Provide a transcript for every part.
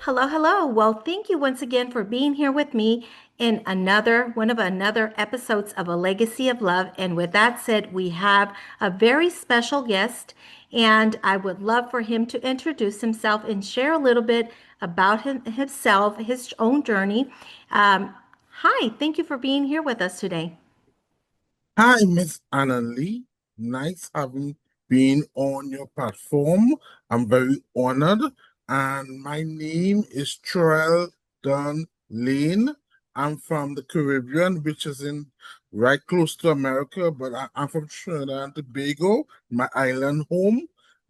Hello, hello. Well, thank you once again for being here with me in another episodes of A Legacy of Love. And with that said, we have a very special guest, and I would love for him to introduce himself and share a little bit about himself, his own journey. Hi, thank you for being here with us today. Hi, Miss Analee. Nice having been on your platform. I'm very honored. And my name is Trel Don Layne. I'm from the Caribbean, which is in right close to America, but I'm from Trinidad and Tobago, my island home.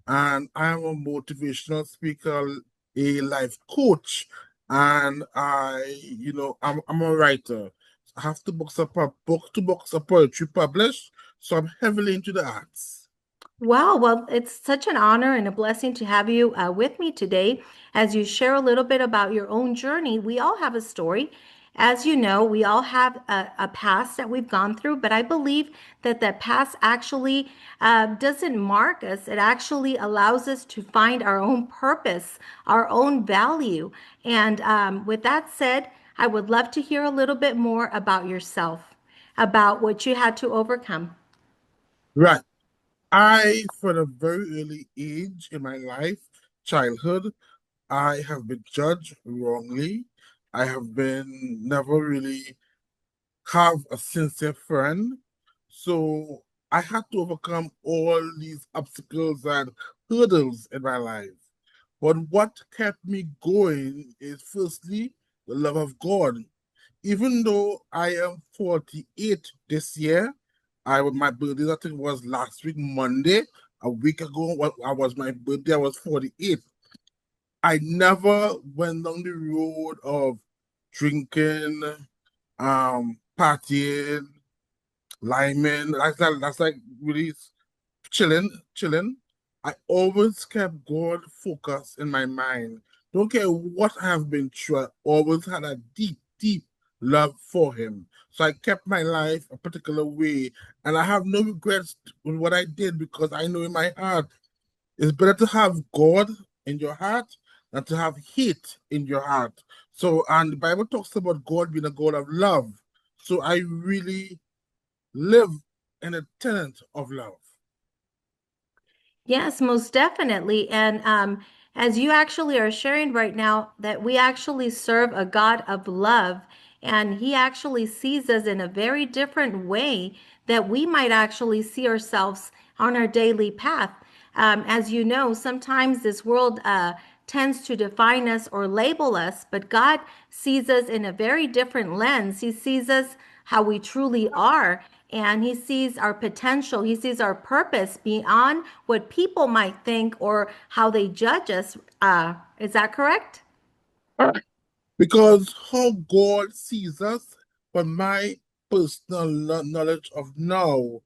And I'm a motivational speaker, a life coach, and I'm a writer. I have two books of poetry published, so I'm heavily into the arts. Wow, well, it's such an honor and a blessing to have you with me today as you share a little bit about your own journey. We all have a story. As you know, we all have a past that we've gone through, but I believe that that past actually doesn't mark us. It actually allows us to find our own purpose, our own value. And with that said, I would love to hear a little bit more about yourself, about what you had to overcome. Right. I, from a very early age in my life, childhood, I have been judged wrongly. I have been never really have a sincere friend. So I had to overcome all these obstacles and hurdles in my life. But what kept me going is firstly the love of God. Even though I am 48 this year, my birthday I think was last week Monday. A week ago, I was my birthday. I was 48. I never went down the road of drinking, partying, liming. That's like really chilling. I always kept God focused in my mind. Don't care what I have been through, I always had a deep love for Him. So I kept my life a particular way, and I have no regrets with what I did because I know in my heart it's better to have God in your heart than to have hate in your heart. So, and the Bible talks about God being a God of love. So I really live in a tenet of love. Yes, most definitely. And as you actually are sharing right now, that we actually serve a God of love, and He actually sees us in a very different way that we might actually see ourselves on our daily path. As you know, sometimes this world tends to define us or label us, but God sees us in a very different lens. He sees us how we truly are. And he sees our potential. He sees our purpose beyond what people might think or how they judge us. Is that correct? Because how God sees us, from my personal knowledge of now,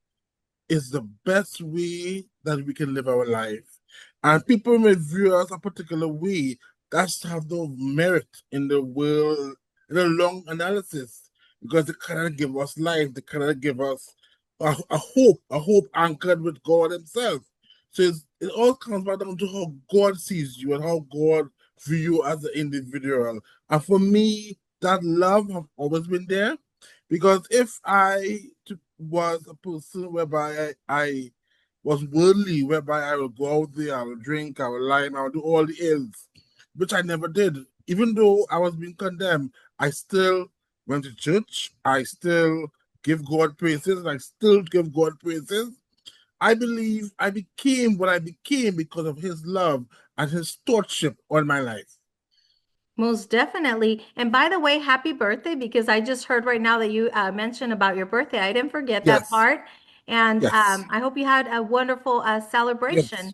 is the best way that we can live our life. And people may view us a particular way. That's have no merit in the world, in a long analysis, because they cannot give us life, they cannot give us a hope anchored with God Himself. So it all comes back down to how God sees you and how God view you as an individual. And for me, that love have always been there. Because if was a person whereby I was worldly, whereby I would go out there, I would drink, I would lie, and I would do all the ills, which I never did. Even though I was being condemned, I still went to church. I still give God praises, and I still give God praises. I believe I became what I became because of His love and His stewardship on my life. Most definitely. And by the way, happy birthday, because I just heard right now that you mentioned about your birthday. I didn't forget that Yes, part. And yes, I hope you had a wonderful yes. celebration.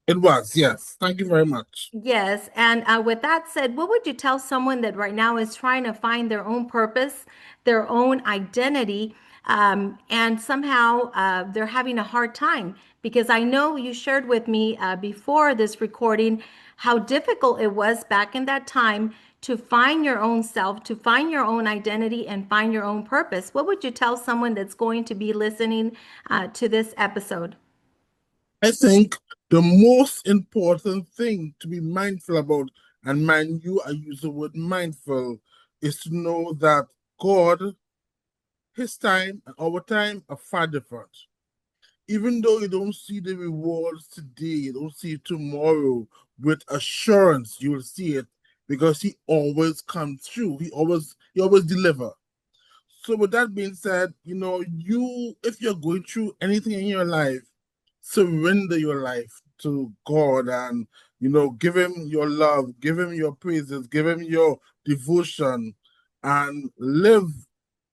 It was, yes. Thank you very much. Yes, and with that said, what would you tell someone that right now is trying to find their own purpose, their own identity, and somehow they're having a hard time? Because I know you shared with me before this recording how difficult it was back in that time to find your own self, to find your own identity, and find your own purpose. What would you tell someone that's going to be listening to this episode? I think the most important thing to be mindful about, and mind you, I use the word mindful, is to know that God, His time and our time are far different. Even though you don't see the rewards today, you don't see it tomorrow, with assurance you will see it because He always comes through. He always deliver. So with that being said, you if you're going through anything in your life, surrender your life to God and give him your love, give him your praises, give him your devotion, and live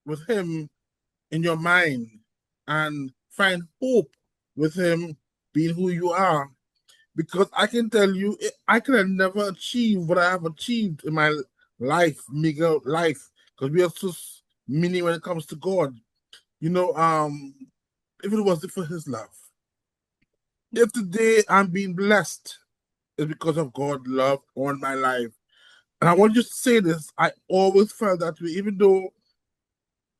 with him in your mind and find hope with him being who you are. Because I can tell you, I could have never achieved what I have achieved in my life, Miguel life, because we are so many when it comes to God. You know, um, if it wasn't for His love, if today I'm being blessed, it's because of God's love on my life. And I want you to say this: I always felt that way, even though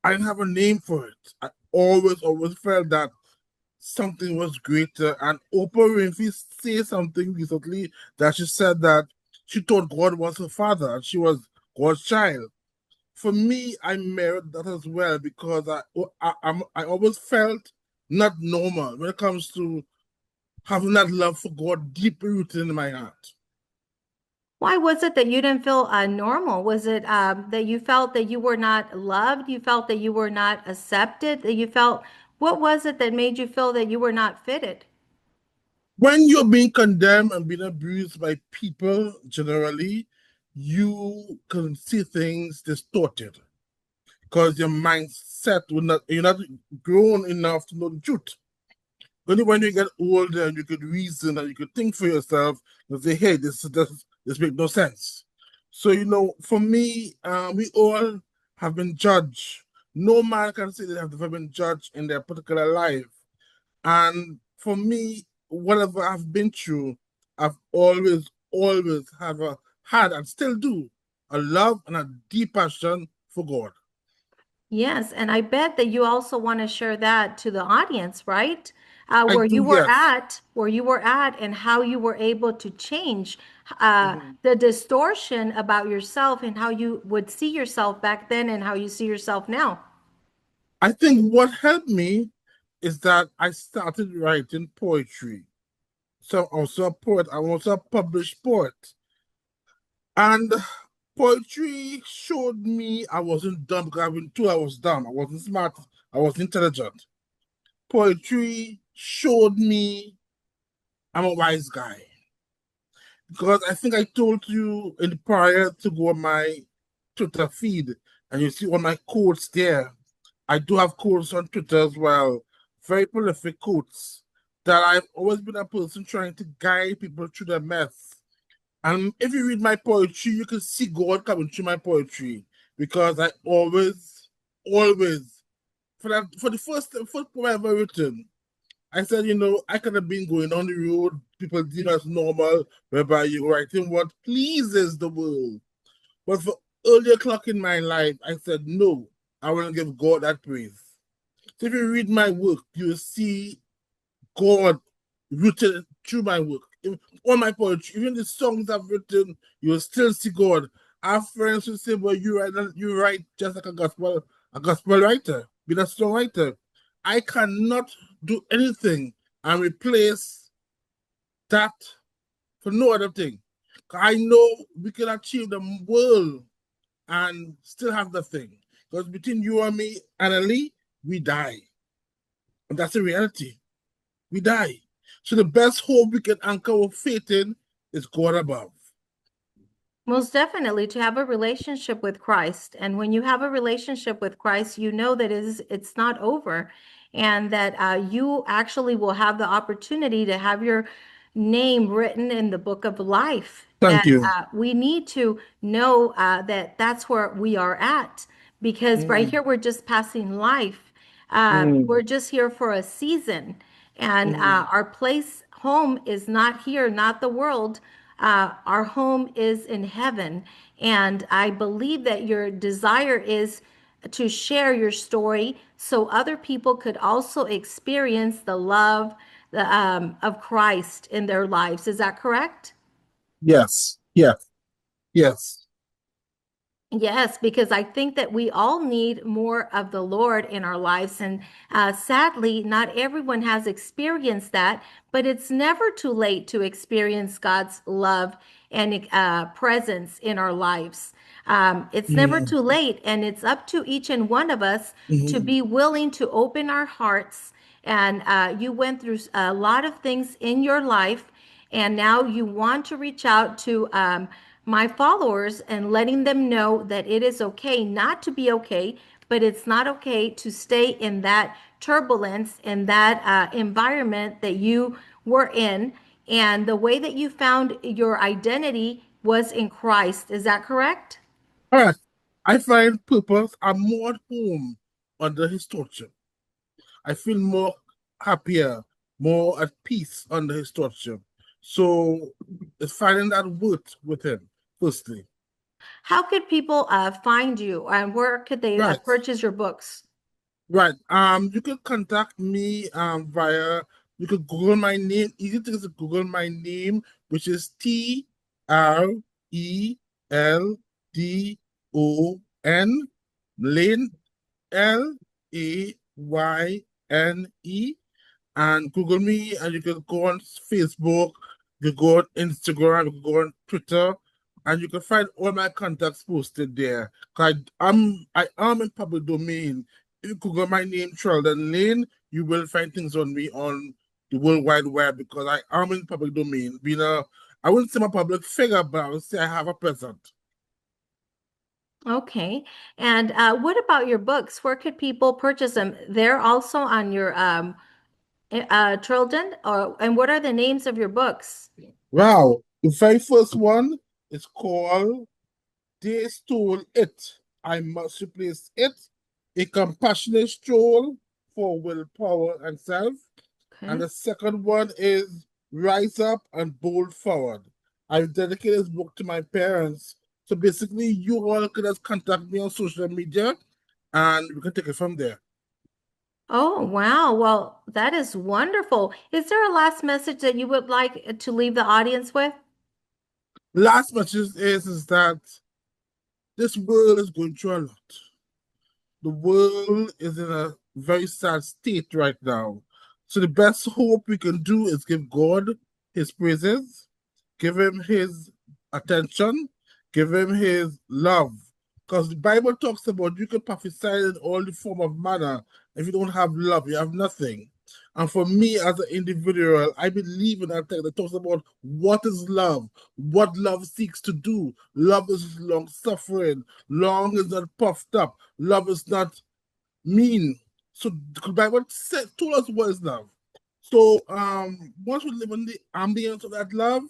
I didn't have a name for it. I always felt that something was greater. And Oprah Winfrey said something recently that she said that she thought God was her father and she was God's child. For me, I merit that as well because I always felt not normal when it comes to having that love for God deep rooted in my heart. Why was it that you didn't feel normal? Was it that you felt that you were not loved? You felt that you were not accepted? That you felt, what was it that made you feel that you were not fitted? When you're being condemned and being abused by people generally, you can see things distorted because your mindset will not you're not grown enough to know the truth. Only when you get older and you could reason and you could think for yourself and say, hey, this makes no sense. So, for me, we all have been judged. No man can say they have never been judged in their particular life. And for me, whatever I've been through, I've always had and still do a love and a deep passion for God. Yes, and I bet that you also want to share that to the audience, right? I do, yes. Where you were at, and how you were able to change Mhm. the distortion about yourself and how you would see yourself back then and how you see yourself now. I think what helped me is that I started writing poetry. So I'm also a poet. I'm also a published poet. And poetry showed me I wasn't dumb because I've been told I was dumb. I wasn't smart. I was intelligent. Poetry showed me I'm a wise guy. Because I think I told you in prior to go on my Twitter feed, and you see all my quotes there. I do have quotes on Twitter as well, very prolific quotes that I've always been a person trying to guide people through their mess. And if you read my poetry, you can see God coming through my poetry because I always, for the first poem I ever written, I said, I could have been going on the road, people deem as normal, whereby you're writing what pleases the world. But for early o'clock in my life, I said, no, I want to give God that praise. So if you read my work, you will see God rooted through my work. All my poetry, even the songs I've written, you will still see God. Our friends will say, well, you write just like a gospel writer, be a songwriter. I cannot do anything and replace that for no other thing. I know we can achieve the world and still have the thing. Because between you and me, Analee, we die. And that's the reality. We die. So the best hope we can anchor our faith in is God above. Most definitely to have a relationship with Christ. And when you have a relationship with Christ, you know that it's not over and that you actually will have the opportunity to have your name written in the book of life. And Thank you. we need to know that that's where we are at because right Mm, here we're just passing life. We're mm, just here for a season. And mm. our place home is not here, not the world. Our home is in heaven. And I believe that your desire is to share your story so other people could also experience the love, of Christ in their lives. Is that correct? Yes, yes, yes. Yes, because I think that we all need more of the Lord in our lives. And sadly, not everyone has experienced that, but it's never too late to experience God's love and presence in our lives. It's never Mm, too late, and it's up to each and one of us to mhm. be willing to open our hearts. And you went through a lot of things in your life, and now you want to reach out to my followers and letting them know that it is okay not to be okay, but it's not okay to stay in that turbulence, in that environment that you were in. And the way that you found your identity was in Christ. Is that correct? All right. I find purpose. I'm more at home under his torture. I feel more happier, more at peace under his torture. So it's finding that worth with him, firstly. How could people find you and where could they Right. purchase your books? Right. You can contact me via you could Google my name. Easy thing is to Google my name, which is Treldon Lane, Layne, and Google me, and you can go on Facebook, you can go on Instagram, you can go on Twitter, and you can find all my contacts posted there. 'Cause I am in public domain. If you Google my name, Trel Don Layne, you will find things on me on the World Wide Web because I am in public domain. I wouldn't say I'm a public figure, but I would say I have a presence. Okay. And what about your books? Where could people purchase them? They're also on your Trilden, or and what are the names of your books? Wow, the very first one is called They Stole It. I Must Replace It. A Compassionate Stroll for Willpower and Self. And Okay. the second one is Rise Up and Bold Forward. I've dedicated this book to my parents. So basically, you all can just contact me on social media and we can take it from there. Oh, wow. Well, that is wonderful. Is there a last message that you would like to leave the audience with? Last message is that this world is going through a lot. The world is in a very sad state right now. So the best hope we can do is give God his praises, give him his attention, give him his love. Because the Bible talks about you can prophesy in all the form of manner. If you don't have love, you have nothing. And for me as an individual, I believe in that text that talks about what is love, what love seeks to do. Love is long suffering, long is not puffed up, love is not mean. So the Bible told us what is love. So once we live in the ambience of that love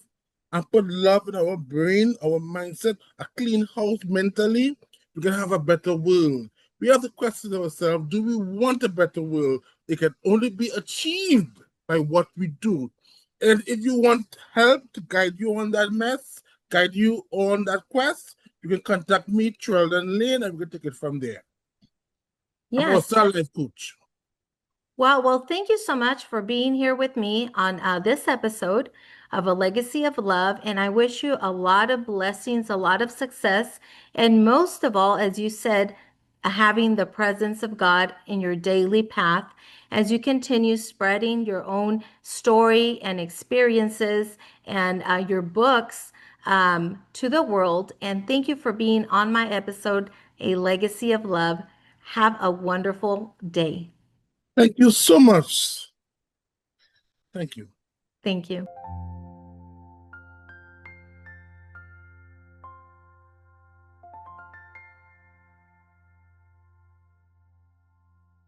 and put love in our brain, our mindset, a clean house mentally, we can have a better world. We have to question ourselves, do we want a better world? It can only be achieved by what we do. And if you want help to guide you on that mess, guide you on that quest, you can contact me, Trel Don Layne, and we can take it from there. I'm Yes. also a life coach. Well, thank you so much for being here with me on this episode of A Legacy of Love. And I wish you a lot of blessings, a lot of success, and most of all, as you said, having the presence of God in your daily path as you continue spreading your own story and experiences and your books to the world. And thank you for being on my episode, A Legacy of Love. Have a wonderful day. Thank you so much. Thank you. Thank you.